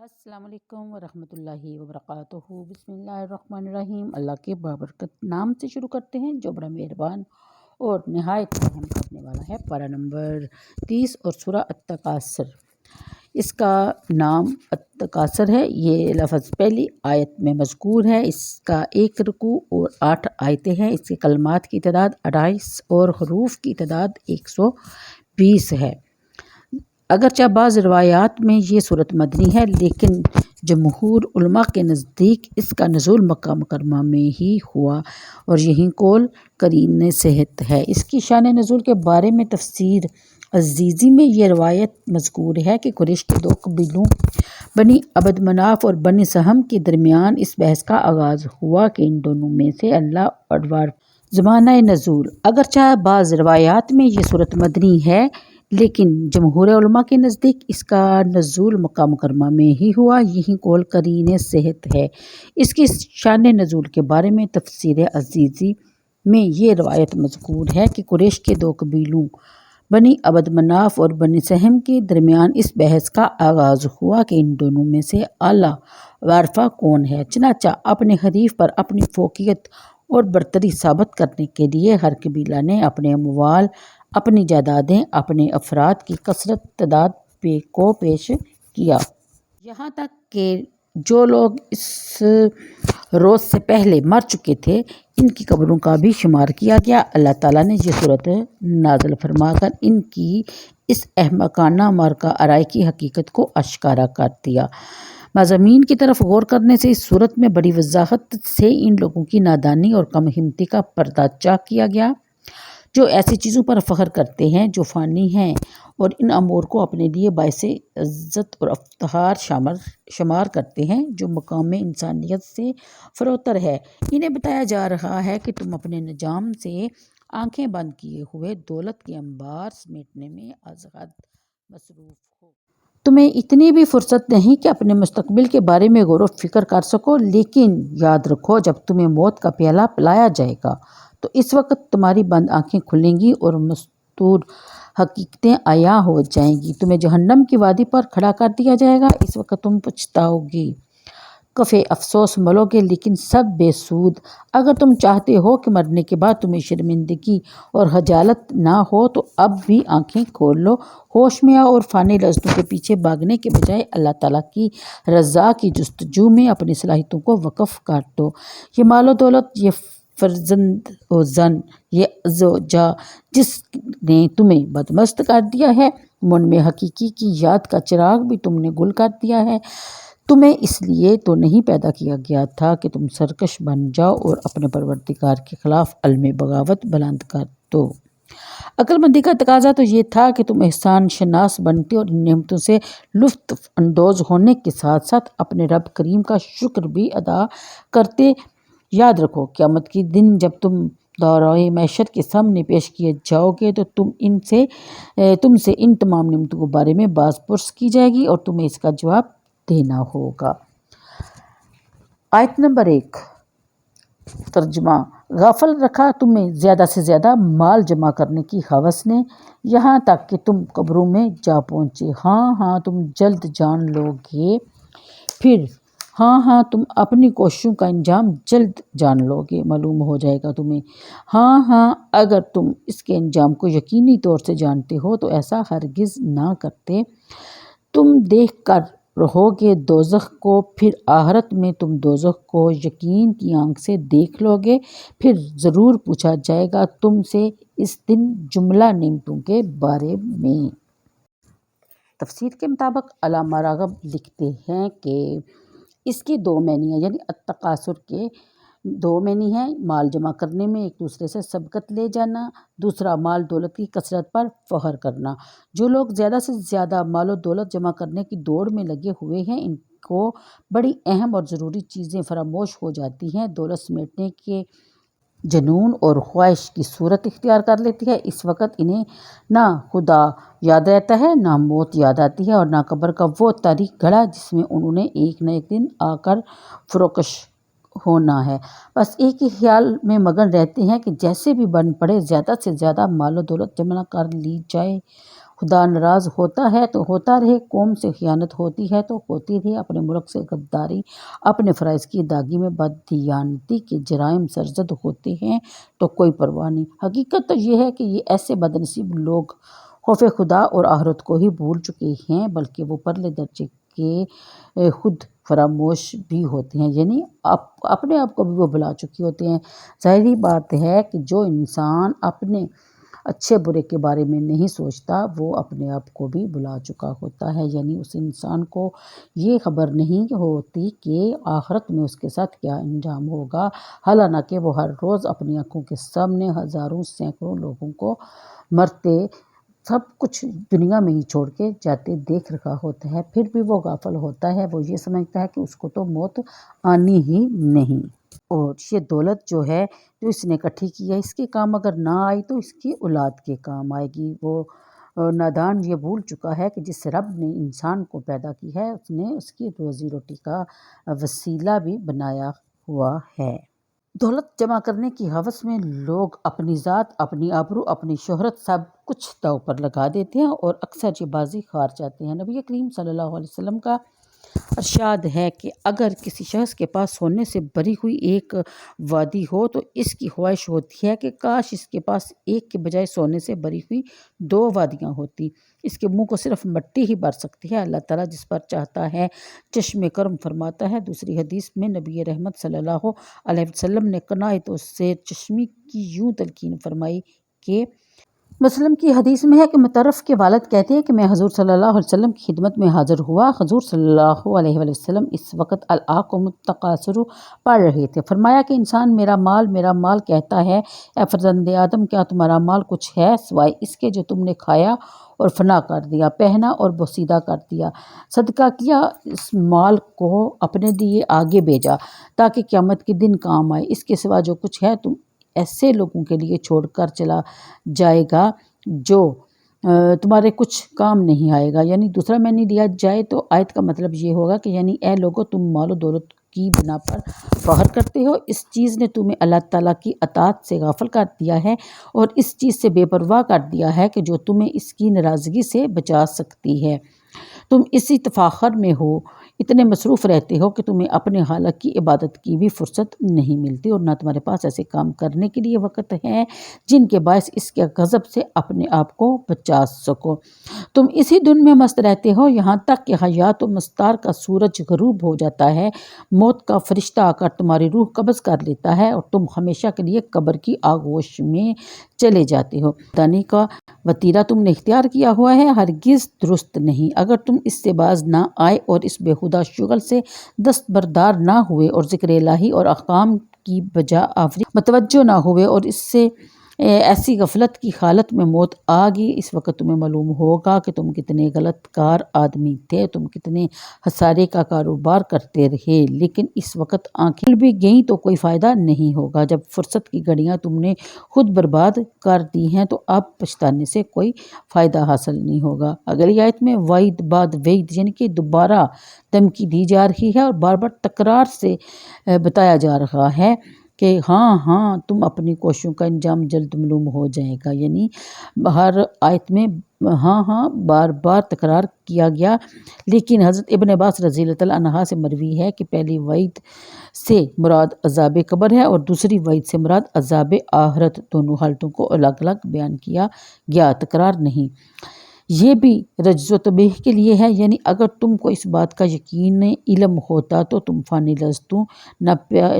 السلام علیکم ورحمۃ اللہ وبرکاتہ۔ بسم اللہ الرحمن الرحیم۔ اللہ کے بابرکت نام سے شروع کرتے ہیں جو بڑا مہربان اور نہایت رحم کرنے والا ہے۔ پارہ نمبر 30 اور سورہ التکاثر۔ اس کا نام التکاثر ہے۔ یہ لفظ پہلی آیت میں مذکور ہے۔ اس کا 1 رکوع اور 8 آیتیں ہیں۔ اس کے کلمات کی تعداد 28 اور حروف کی تعداد 120 ہے۔ اگرچہ بعض روایات میں یہ صورت مدنی ہے، لیکن جمہور علماء کے نزدیک اس کا نزول مکہ مکرمہ میں ہی ہوا اور یہی قول قرین صحت ہے۔ اس کی شان نزول کے بارے میں تفسیر عزیزی میں یہ روایت مذکور ہے کہ قریش کے 2 قبیلوں بنی عبد مناف اور بنی سہم کے درمیان اس بحث کا آغاز ہوا کہ ان دونوں میں سے اللہ اڈوار زمانہ نزول۔ اگرچہ بعض روایات میں یہ صورت مدنی ہے، لیکن جمہور علماء کے نزدیک اس کا نزول مکہ مکرمہ میں ہی ہوا، یہی قول قرین صحت ہے۔ اس کی شان نزول کے بارے میں تفسیر عزیزی میں یہ روایت مذکور ہے کہ قریش کے 2 قبیلوں بنی عبد مناف اور بنی سہم کے درمیان اس بحث کا آغاز ہوا کہ ان دونوں میں سے اعلیٰ وارثہ کون ہے۔ چنانچہ اپنے حریف پر اپنی فوقیت اور برتری ثابت کرنے کے لیے ہر قبیلہ نے اپنے اموال، اپنی جائیدادیں، اپنے افراد کی کثرت تعداد کو پیش کیا۔ یہاں تک کہ جو لوگ اس روز سے پہلے مر چکے تھے، ان کی قبروں کا بھی شمار کیا گیا۔ اللہ تعالیٰ نے یہ صورت نازل فرما کر ان کی اس احمقانہ مارکہ آرائی کی حقیقت کو آشکارا کر دیا۔ مضامین کی طرف غور کرنے سے اس صورت میں بڑی وضاحت سے ان لوگوں کی نادانی اور کم ہمتی کا پردہ چاک کیا گیا جو ایسی چیزوں پر فخر کرتے ہیں جو فانی ہیں اور ان امور کو اپنے لیے باعث عزت اور افتخار شمار کرتے ہیں جو مقام انسانیت سے فروتر ہے۔ انہیں بتایا جا رہا ہے کہ تم اپنے نظام سے آنکھیں بند کیے ہوئے دولت کے انبار سمیٹنے میں از حد مصروف ہو۔ تمہیں اتنی بھی فرصت نہیں کہ اپنے مستقبل کے بارے میں غور و فکر کر سکو، لیکن یاد رکھو جب تمہیں موت کا پیالہ پلایا جائے گا تو اس وقت تمہاری بند آنکھیں کھلیں گی اور مستور حقیقتیں عیاں ہو جائیں گی۔ تمہیں جہنم کی وادی پر کھڑا کر دیا جائے گا، اس وقت تم پچھتاؤ گی، کف افسوس ملو گے، لیکن سب بے سود۔ اگر تم چاہتے ہو کہ مرنے کے بعد تمہیں شرمندگی اور خجالت نہ ہو تو اب بھی آنکھیں کھول لو، ہوش میں آؤ اور فانی لذتوں کے پیچھے بھاگنے کے بجائے اللہ تعالیٰ کی رضا کی جستجو میں اپنی صلاحیتوں کو وقف کر دو۔ یہ مال و دولت، یہ فرزند و زن، یہ عز و جاہ جس نے تمہیں بدمست کر دیا ہے، من میں حقیقی کی یاد کا چراغ بھی تم نے گل کر دیا ہے۔ تمہیں اس لیے تو نہیں پیدا کیا گیا تھا کہ تم سرکش بن جاؤ اور اپنے پروردگار کے خلاف علم بغاوت بلند کر دو۔ عقل مندی کا تقاضا تو یہ تھا کہ تم احسان شناس بنتے اور ان نعمتوں سے لطف اندوز ہونے کے ساتھ ساتھ اپنے رب کریم کا شکر بھی ادا کرتے۔ یاد رکھو قیامت کے دن جب تم دارائے معیشت کے سامنے پیش کیے جاؤ گے تو تم سے ان تمام نعمتوں کے بارے میں باز پرس کی جائے گی اور تمہیں اس کا جواب دینا ہوگا۔ آیت نمبر 1 ترجمہ۔ غافل رکھا تمہیں زیادہ سے زیادہ مال جمع کرنے کی ہوس نے، یہاں تک کہ تم قبروں میں جا پہنچے۔ ہاں تم جلد جان لو گے، پھر ہاں تم اپنی کوششوں کا انجام جلد جان لو گے، معلوم ہو جائے گا تمہیں۔ ہاں اگر تم اس کے انجام کو یقینی طور سے جانتے ہو تو ایسا ہرگز نہ کرتے۔ تم دیکھ کر رہو گے دوزخ کو، پھر آخرت میں تم دوزخ کو یقین کی آنکھ سے دیکھ لو گے، پھر ضرور پوچھا جائے گا تم سے اس دن جملہ نعمتوں کے بارے میں۔ تفسیر کے مطابق علامہ راغب لکھتے ہیں کہ اس کے 2 معنی ہیں، یعنی التکاثر کے 2 معنی ہیں۔ مال جمع کرنے میں ایک دوسرے سے سبقت لے جانا، دوسرا مال دولت کی کثرت پر فخر کرنا۔ جو لوگ زیادہ سے زیادہ مال و دولت جمع کرنے کی دوڑ میں لگے ہوئے ہیں، ان کو بڑی اہم اور ضروری چیزیں فراموش ہو جاتی ہیں۔ دولت سمیٹنے کے جنون اور خواہش کی صورت اختیار کر لیتی ہے۔ اس وقت انہیں نہ خدا یاد رہتا ہے، نہ موت یاد آتی ہے اور نہ قبر کا وہ تاریک گڑھا جس میں انہوں نے ایک نہ ایک دن آ کر فروکش ہونا ہے۔ بس ایک ہی خیال میں مگن رہتے ہیں کہ جیسے بھی بن پڑے زیادہ سے زیادہ مال و دولت جمع کر لی جائے۔ خدا ناراض ہوتا ہے تو ہوتا رہے، قوم سے خیانت ہوتی ہے تو ہوتی رہے، اپنے ملک سے غداری، اپنے فرائض کی ادائیگی میں بددیانتی کے جرائم سرزد ہوتے ہیں تو کوئی پرواہ نہیں۔ حقیقت تو یہ ہے کہ یہ ایسے بدنصیب لوگ خوف خدا اور آخرت کو ہی بھول چکے ہیں، بلکہ وہ پرلے درجے کے خود فراموش بھی ہوتے ہیں، یعنی اپنے آپ کو بھی وہ بھلا چکے ہوتے ہیں۔ ظاہری بات ہے کہ جو انسان اپنے اچھے برے کے بارے میں نہیں سوچتا وہ اپنے آپ کو بھی بھلا چکا ہوتا ہے، یعنی اس انسان کو یہ خبر نہیں ہوتی کہ آخرت میں اس کے ساتھ کیا انجام ہوگا، حالانکہ وہ ہر روز اپنی آنکھوں کے سامنے ہزاروں سینکڑوں لوگوں کو مرتے سب کچھ دنیا میں ہی چھوڑ کے جاتے دیکھ رہا ہوتا ہے، پھر بھی وہ غافل ہوتا ہے، وہ یہ سمجھتا ہے کہ اس کو تو موت آنی ہی نہیں، اور یہ دولت جو ہے جو اس نے اکٹھی کی ہے اس کے کام اگر نہ آئی تو اس کی اولاد کے کام آئے گی۔ وہ نادان یہ بھول چکا ہے کہ جس رب نے انسان کو پیدا کی ہے اس نے اس کی روزی روٹی کا وسیلہ بھی بنایا ہوا ہے۔ دولت جمع کرنے کی ہوس میں لوگ اپنی ذات، اپنی آبرو، اپنی شہرت سب کچھ داؤ پر لگا دیتے ہیں اور اکثر یہ بازی ہار جاتے ہیں۔ نبی کریم صلی اللہ علیہ وسلم کا ارشاد ہے کہ اگر کسی شخص کے پاس سونے سے بھری ہوئی ایک وادی ہو تو اس کی خواہش ہوتی ہے کہ کاش اس کے پاس ایک کے بجائے سونے سے بھری ہوئی 2 وادیاں ہوتی۔ اس کے منہ کو صرف مٹی ہی بھر سکتی ہے، اللہ تعالیٰ جس پر چاہتا ہے چشم کرم فرماتا ہے۔ دوسری حدیث میں نبی رحمت صلی اللہ علیہ وسلم نے قناعت و سیر چشمی کی یوں تلقین فرمائی کہ مسلم کی حدیث میں ہے کہ مطرف کے والد کہتے ہیں کہ میں حضور صلی اللہ علیہ وسلم کی خدمت میں حاضر ہوا۔ حضور صلی اللہ علیہ وسلم اس وقت الہاکم التکاثر پڑھ رہے تھے۔ فرمایا کہ انسان میرا مال کہتا ہے، اے فرزند آدم کیا تمہارا مال کچھ ہے سوائے اس کے جو تم نے کھایا اور فنا کر دیا، پہنا اور بوسیدہ کر دیا، صدقہ کیا، اس مال کو اپنے لیے آگے بھیجا تاکہ قیامت کے دن کام آئے، اس کے سوا جو کچھ ہے تم ایسے لوگوں کے لیے چھوڑ کر چلا جائے گا جو تمہارے کچھ کام نہیں آئے گا، یعنی دوسرا معنی لیا جائے تو آیت کا مطلب یہ ہوگا کہ یعنی اے لوگو تم مال و دولت کی بنا پر فخر کرتے ہو، اس چیز نے تمہیں اللہ تعالیٰ کی اطاعت سے غافل کر دیا ہے اور اس چیز سے بے پرواہ کر دیا ہے کہ جو تمہیں اس کی ناراضگی سے بچا سکتی ہے۔ تم اسی تفاخر میں ہو، اتنے مصروف رہتے ہو کہ تمہیں اپنے خالق کی عبادت کی بھی فرصت نہیں ملتی اور نہ تمہارے پاس ایسے کام کرنے کے لیے وقت ہے جن کے باعث اس کے غضب سے اپنے آپ کو بچا سکو۔ تم اسی دن میں مست رہتے ہو یہاں تک کہ حیات و مستار کا سورج غروب ہو جاتا ہے، موت کا فرشتہ آ کر تمہاری روح قبض کر لیتا ہے اور تم ہمیشہ کے لیے قبر کی آغوش میں چلے جاتے ہو۔ دانی کا وتیرہ تم نے اختیار کیا ہوا ہے، ہرگز درست نہیں۔ اگر تم اس سے باز نہ آئے اور اس بےہودہ شغل سے دستبردار نہ ہوئے اور ذکر الہی اور احکام کی بجا آوری متوجہ نہ ہوئے اور اس سے ایسی غفلت کی حالت میں موت آ گئی، اس وقت تمہیں معلوم ہوگا کہ تم کتنے غلط کار آدمی تھے، تم کتنے خسارے کا کاروبار کرتے رہے، لیکن اس وقت آنکھیں بھی گئیں تو کوئی فائدہ نہیں ہوگا۔ جب فرصت کی گھڑیاں تم نے خود برباد کر دی ہیں تو اب پچھتانے سے کوئی فائدہ حاصل نہیں ہوگا۔ اگلی آیت میں وعید بعد وعید یعنی کہ دوبارہ دھمکی دی جا رہی ہے اور بار بار تکرار سے بتایا جا رہا ہے کہ ہاں تم اپنی کوششوں کا انجام جلد معلوم ہو جائے گا، یعنی ہر آیت میں ہاں بار بار تکرار کیا گیا، لیکن حضرت ابن عباس رضی اللہ تعالیٰ عنہ سے مروی ہے کہ پہلی وعید سے مراد عذاب قبر ہے اور دوسری وعید سے مراد عذاب آخرت، دونوں حالتوں کو الگ الگ بیان کیا گیا، تکرار نہیں۔ یہ بھی رجز و تنبیہ کے لیے ہے، یعنی اگر تم کو اس بات کا یقین علم ہوتا تو تم فانی لذتوں،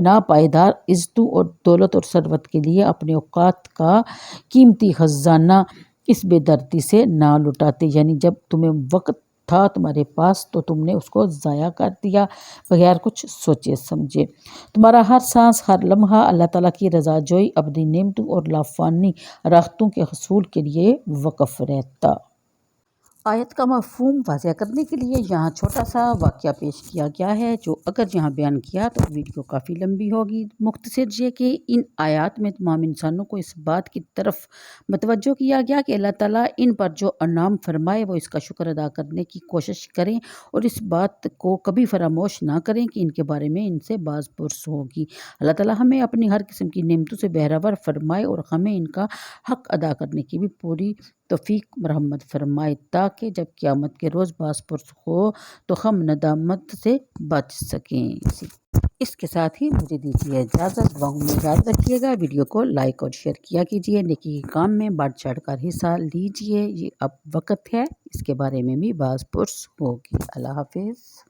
ناپائیدار عزتوں اور دولت اور ثروت کے لیے اپنے اوقات کا قیمتی خزانہ اس بے دردی سے نہ لٹاتے، یعنی جب تمہیں وقت تھا تمہارے پاس تو تم نے اس کو ضائع کر دیا بغیر کچھ سوچے سمجھے۔ تمہارا ہر سانس، ہر لمحہ اللہ تعالیٰ کی رضا جوئی، ابدی نعمتوں اور لافانی راحتوں کے حصول کے لیے وقف رہتا۔ آیت کا مفہوم واضح کرنے کے لیے یہاں چھوٹا سا واقعہ پیش کیا گیا ہے جو اگر یہاں بیان کیا تو ویڈیو کافی لمبی ہوگی۔ مختصر یہ کہ ان آیات میں تمام انسانوں کو اس بات کی طرف متوجہ کیا گیا کہ اللہ تعالیٰ ان پر جو انعام فرمائے وہ اس کا شکر ادا کرنے کی کوشش کریں اور اس بات کو کبھی فراموش نہ کریں کہ ان کے بارے میں ان سے باز پرس ہوگی۔ اللہ تعالیٰ ہمیں اپنی ہر قسم کی نعمتوں سے بہرور فرمائے اور ہمیں ان کا حق ادا کرنے کی بھی پوری توفیق مرحمت فرمائے تاکہ جب قیامت کے روز باز پرس ہو تو ہم ندامت سے بچ سکیں۔ اس کے ساتھ ہی مجھے دیجیے اجازت، دعاؤں میں یاد رکھیے گا، ویڈیو کو لائک اور شیئر کیا کیجیے، نیکی کے کام میں بڑھ چڑھ کر حصہ لیجیے، یہ اب وقت ہے اس کے بارے میں بھی باز پرس ہوگی۔ اللہ حافظ۔